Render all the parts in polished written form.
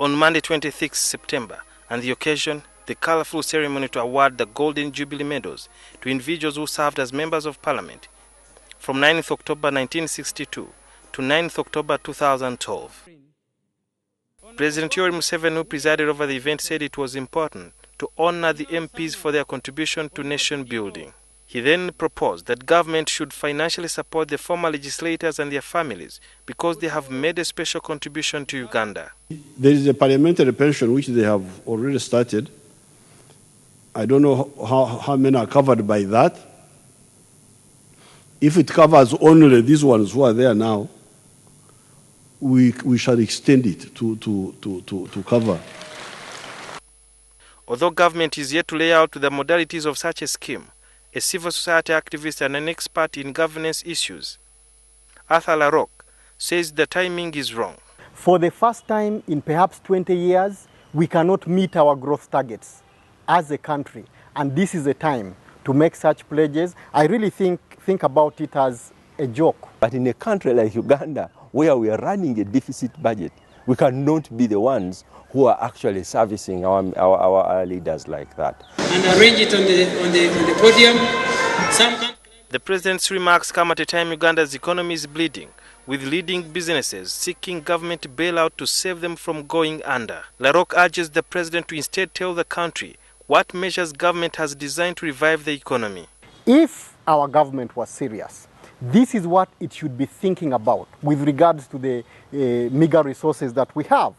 On Monday 26 September, and the occasion, the colorful ceremony to award the Golden Jubilee Medals to individuals who served as members of parliament from 9th October 1962 to 9th October 2012. President Yoweri Museveni, who presided over the event, said it was important to honor the MPs for their contribution to nation building. He then proposed that government should financially support the former legislators and their families because they have made a special contribution to Uganda. There is a parliamentary pension which they have already started. I don't know how many are covered by that. If it covers only these ones who are there now, we shall extend it to cover. Although government is yet to lay out the modalities of such a scheme, a civil society activist and an expert in governance issues, Arthur Larocque, says the timing is wrong. For the first time in perhaps 20 years, we cannot meet our growth targets as a country, and this is a time to make such pledges. I really think about it as a joke. But in a country like Uganda, where we are running a deficit budget, we cannot be the ones who are actually servicing our leaders like that. And arrange it on the podium. The president's remarks come at a time Uganda's economy is bleeding, with leading businesses seeking government bailout to save them from going under. Larocque urges the president to instead tell the country what measures government has designed to revive the economy. If our government was serious, this is what it should be thinking about with regards to the meager resources that we have.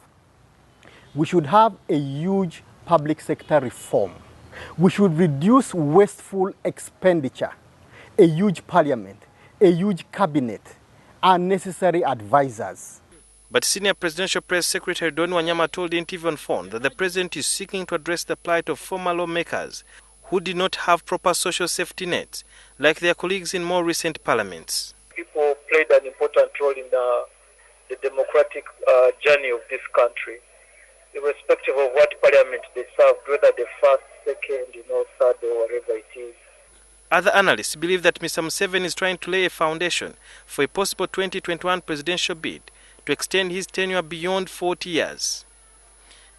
We should have a huge public sector reform. We should reduce wasteful expenditure, a huge parliament, a huge cabinet, unnecessary advisors. But senior presidential press secretary Don Wanyama told NTV on phone that the president is seeking to address the plight of former lawmakers who did not have proper social safety nets, like their colleagues in more recent parliaments. People played an important role in the democratic journey of this country, irrespective of what parliament they served, whether the first, second, third, or whatever it is. Other analysts believe that Mr. Museveni is trying to lay a foundation for a possible 2021 presidential bid to extend his tenure beyond 40 years.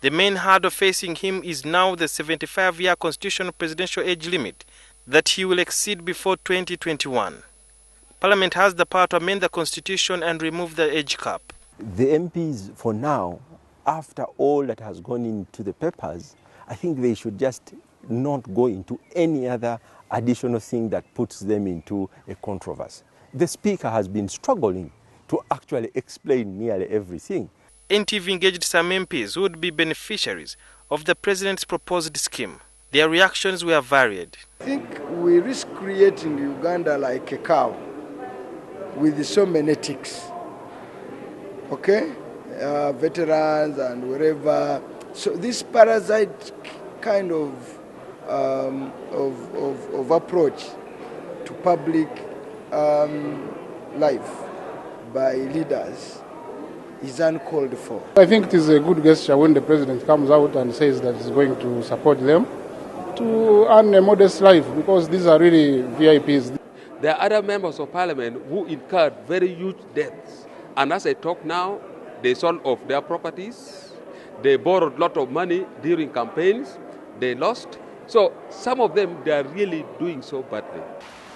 The main hurdle facing him is now the 75-year constitutional presidential age limit that he will exceed before 2021. Parliament has the power to amend the constitution and remove the age cap. The MPs, for now, after all that has gone into the papers, I think they should just not go into any other additional thing that puts them into a controversy. The Speaker has been struggling to actually explain nearly everything. NTV engaged some MPs who would be beneficiaries of the president's proposed scheme. Their reactions were varied. I think we risk creating Uganda like a cow with so many ticks. Okay? Veterans and wherever. So this parasite kind of approach to public life by leaders is uncalled for. I think it is a good gesture when the president comes out and says that he's going to support them to earn a modest life, because these are really VIPs. There are other members of parliament who incurred very huge debts, and as I talk now, they sold off their properties, they borrowed a lot of money during campaigns, they lost. So some of them, they are really doing so badly.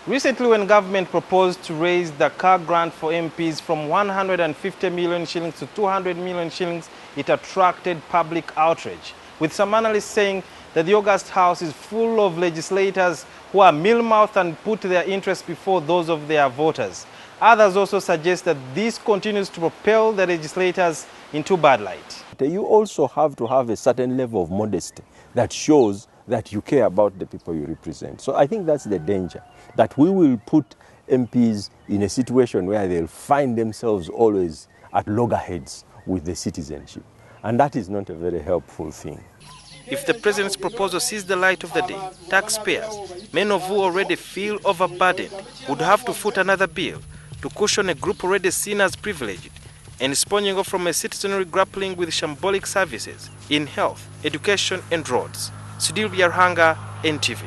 Recently, when government proposed to raise the car grant for MPs from 150 million shillings to 200 million shillings, it attracted public outrage, with some analysts saying that the August House is full of legislators who are meal-mouthed and put their interests before those of their voters. Others also suggest that this continues to propel the legislators into bad light. You also have to have a certain level of modesty that shows that you care about the people you represent. So I think that's the danger, that we will put MPs in a situation where they'll find themselves always at loggerheads with the citizenship. And that is not a very helpful thing. If the president's proposal sees the light of the day, taxpayers, many of who already feel overburdened, would have to foot another bill to cushion a group already seen as privileged and sponging off from a citizenry grappling with shambolic services in health, education, and roads. Sudhir Biarhanga, NTV.